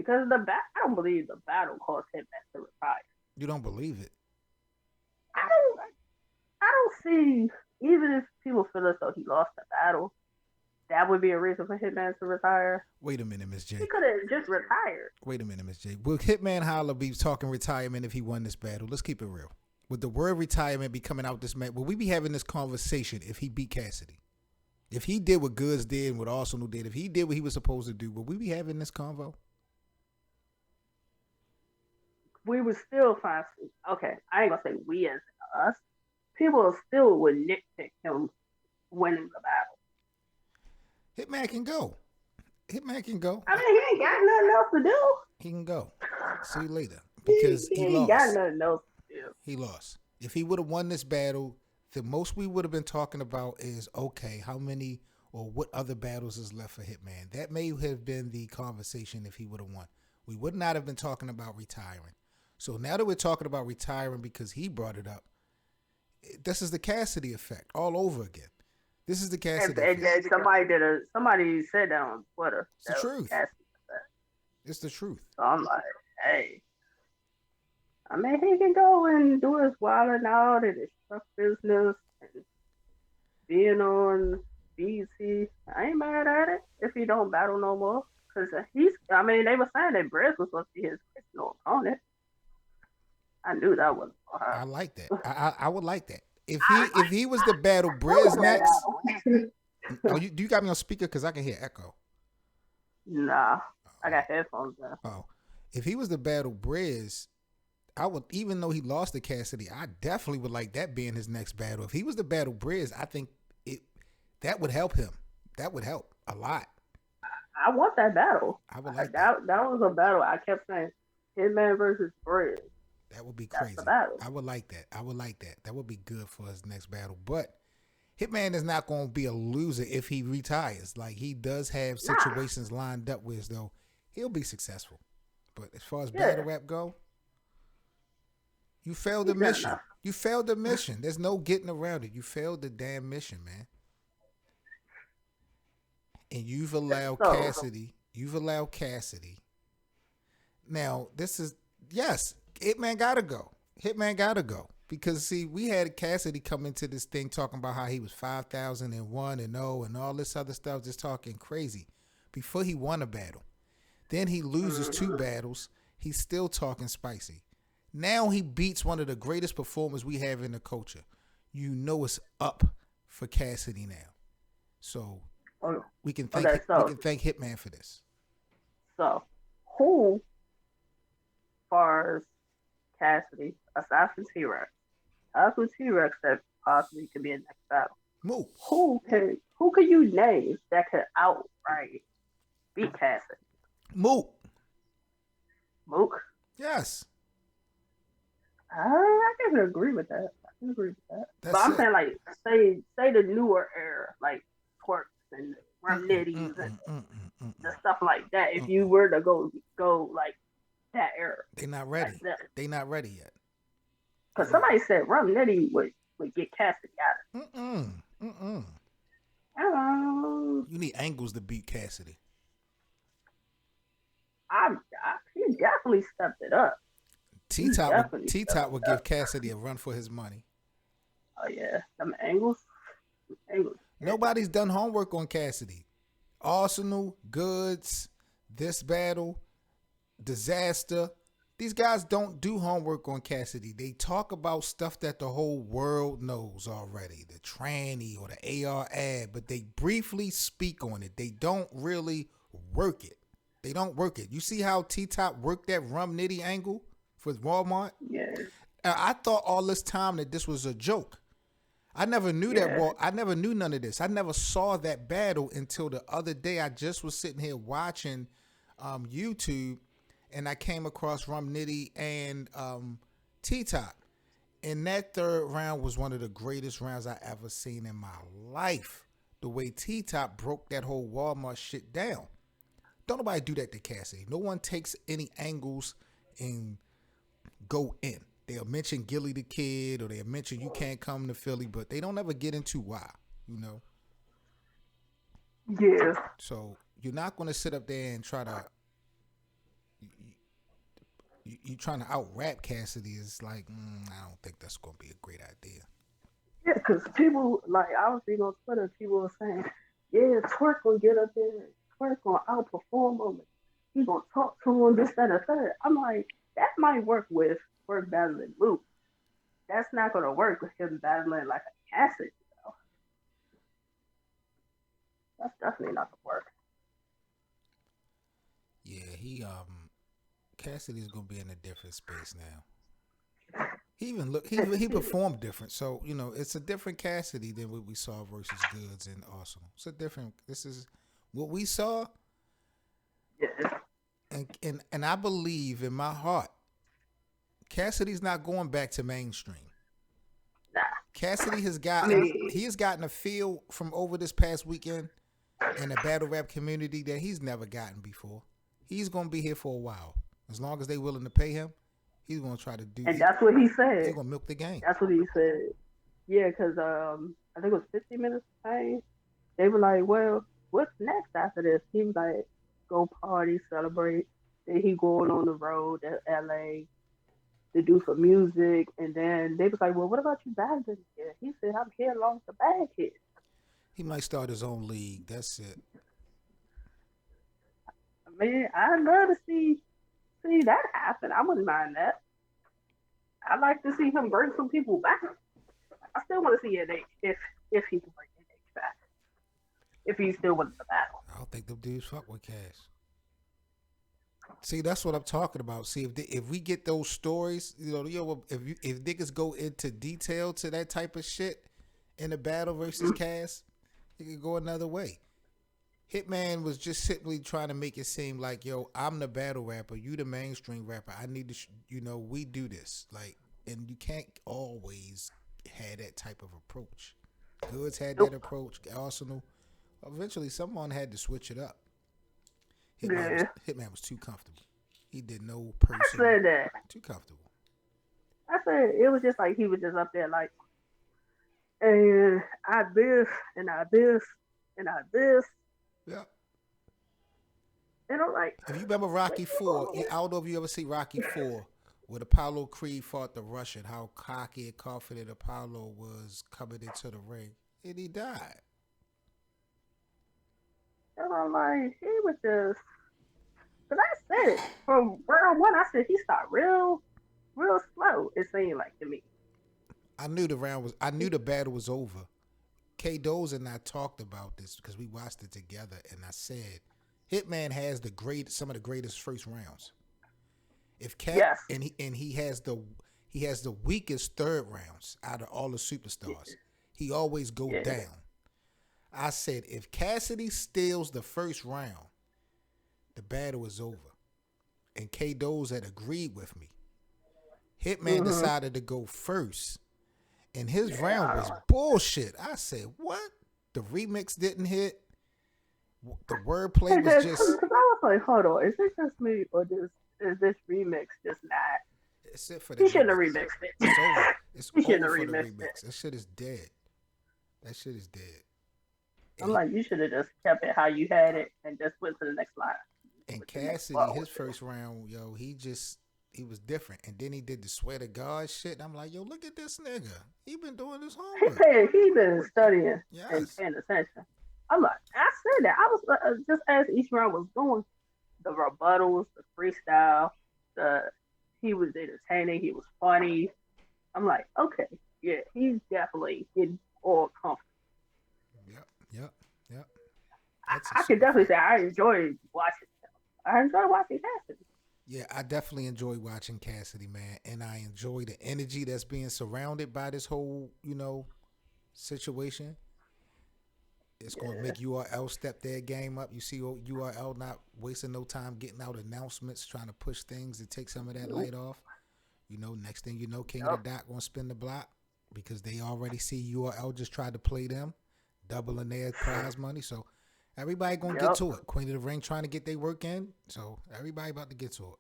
because I don't believe the battle caused Hitman to retire. You don't believe it? I don't. I don't see. Even if people feel as though he lost the battle, that would be a reason for Hitman to retire. Wait a minute, Miss He J. could have just retired. Wait a minute, Miss J. Will Hitman Holla be talking retirement if he won this battle? Let's keep it real. Would the word retirement be coming out this man? Will we be having this conversation if he beat Cassidy? If he did what Goods did and what Arsenal did, if he did what he was supposed to do, would we be having this convo? We would still find. Okay, I ain't gonna say we as us. People still would nitpick him winning the battle. Hitman can go. Hitman can go. I mean, he ain't got nothing else to do. He can go. See you later. Because he he ain't lost. got nothing else to do. He lost. If he would have won this battle, the most we would have been talking about is, okay, how many or what other battles is left for Hitman? That may have been the conversation if he would have won. We would not have been talking about retiring. So now that we're talking about retiring because he brought it up, this is the Cassidy effect all over again. This is the Cassidy effect. Somebody said that on Twitter. It's the truth. It's the truth. So I'm like, hey. I mean, he can go and do his wilding out and his truck business and being on BT. I ain't mad at it if he don't battle no more. Because they were saying that Briz was supposed to be his personal opponent. I knew that was hard. I like that. I would like that. If he was the battle Briz next. Oh, do you got me on speaker? Because I can hear echo. Nah, I got headphones now. Oh, if he was the battle Briz, I would, even though he lost to Cassidy, I definitely would like that being his next battle. If he was the battle Briz, I think that would help him. That would help a lot. I want that battle. I would like that. That was a battle. I kept saying Hitman versus Briz. That would be crazy. I would like that. I would like that. That would be good for his next battle. But Hitman is not going to be a loser if he retires. Like, he does have situations lined up with, though, he'll be successful. But as far as battle rap go, you failed the mission. You failed the mission. There's no getting around it. You failed the damn mission, man. And you've allowed Cassidy. You've allowed Cassidy. Now, this is, yes, Hitman gotta go. Hitman gotta go. Because, see, we had Cassidy come into this thing talking about how he was 5,001 and 0 and all this other stuff, just talking crazy before he won a battle. Then he loses 2 battles. He's still talking spicy. Now he beats one of the greatest performers we have in the culture. You know it's up for Cassidy now. So we can thank Hitman for this. So who, as far as Cassidy, aside from T-Rex, that possibly could be in next battle. Mook. Who can you name that could outright beat Cassidy? Mook. Yes. I can agree with that. But I'm saying, like, say the newer era, like Twerks and Rum Nitties and the stuff like that. If you were to go like that era, they're not ready. Like they're not ready yet. Because somebody said Rum Nitty would get Cassidy out of it. You need angles to beat Cassidy. He definitely stepped it up. T-Top would give Cassidy a run for his money. Oh yeah, them angles. Nobody's done homework on Cassidy. Arsenal, Goods, this battle, Disaster. These guys don't do homework on Cassidy. They talk about stuff that the whole world knows already. The tranny or the AR ad, but they briefly speak on it. They don't really work it. You see how T-Top worked that Rum Nitty angle for Walmart? Yeah. I thought all this time that this was a joke. I never knew that. I never knew none of this. I never saw that battle until the other day. I just was sitting here watching YouTube, and I came across Rum Nitty and T-Top. And that third round was one of the greatest rounds I ever seen in my life. The way T-Top broke that whole Walmart shit down. Don't nobody do that to Cassidy. No one takes any angles and go in. They'll mention Gilly the Kid, or they'll mention you can't come to Philly, but they don't ever get into why, you know? Yeah. So you're not going to sit up there and try to you trying to out rap Cassidy is like, I don't think that's gonna be a great idea. Yeah, because people, like, I was reading on Twitter, people were saying, yeah, Twerk gonna get up there, Twerk gonna outperform him, he gonna talk to him, this, that, and the third. I'm like, that might work with Twerk battling Luke. That's not gonna work with him battling like a Cassidy, though. That's definitely not gonna work. Yeah, Cassidy's gonna be in a different space now. He even he performed different. So, it's a different Cassidy than what we saw versus Goods and Arsenal. It's a different. This is what we saw. Yeah. And I believe in my heart, Cassidy's not going back to mainstream. Nah. Cassidy has gotten a feel from over this past weekend in the battle rap community that he's never gotten before. He's gonna be here for a while. As long as they're willing to pay him, he's gonna try to do. And that's what he said. He's gonna milk the game. That's what he said. Yeah, because I think it was 50 minutes of fame. They were like, well, what's next after this? He was like, go party, celebrate. Then he going on the road to LA to do some music. And then they was like, well, what about you battling here? He said, I'm here along with the bag hit. He might start his own league. That's it. I mean, I'd love to see that happen. I wouldn't mind that. I'd like to see him bring some people back. I still want to see NH if he can bring NH back. If he's still willing to battle. I don't think them dudes fuck with Cass. See, that's what I'm talking about. See, if we get those stories, if niggas go into detail to that type of shit in a battle versus Cass, it could go another way. Hitman was just simply trying to make it seem like, yo, I'm the battle rapper, you the mainstream rapper. I need to, we do this. Like, and you can't always have that type of approach. Goods had that approach. Arsenal. Eventually, someone had to switch it up. Hitman was too comfortable. He did no person. I said that. Too comfortable. I said it was just like he was just up there like, and I this, and I this, and I this. Yeah. And I'm like, if you remember Rocky IV, I don't know if you ever see Rocky IV, when Apollo Creed fought the Russian, how cocky and confident Apollo was coming into the ring, and he died. And I'm like, he was just, because I said it from round one. I said he started real slow. It seemed like to me. I knew the battle was over. K Doze and I talked about this because we watched it together, and I said, Hitman has some of the greatest first rounds. If Cat and he has the weakest third rounds out of all the superstars. He always go down. I said, if Cassidy steals the first round, the battle is over. And K Doze had agreed with me. Hitman decided to go first. And his round was bullshit. I said, what? The remix didn't hit. The wordplay was just... Because I was like, hold on. Is this just me or is this remix just not... It's it for the he shouldn't have remixed it. It's over. It's he shouldn't over have for the remixed remix. it. That shit is dead. That shit is dead. I'm like, you should have just kept it how you had it and just went to the next line. And Cassidy, his first round, yo, he was different. And then he did the swear to God shit. And I'm like, yo, look at this nigga. He been doing his homework. He been studying and paying attention. I'm like, I said that. I was just as each round was going, the rebuttals, the freestyle, he was entertaining, he was funny. I'm like, okay, yeah, he's definitely getting all comfortable. Yep. I can definitely say I enjoyed watching him. I enjoy watching Cassidy. Yeah, I definitely enjoy watching Cassidy, man. And I enjoy the energy that's being surrounded by this whole, situation. It's going to make URL step their game up. You see URL not wasting no time getting out announcements, trying to push things to take some of that light off. Next thing you know, King of the Dot going to spin the block because they already see URL just tried to play them, doubling their prize money. So everybody going to get to it. Queen of the Ring trying to get their work in. So everybody about to get to it.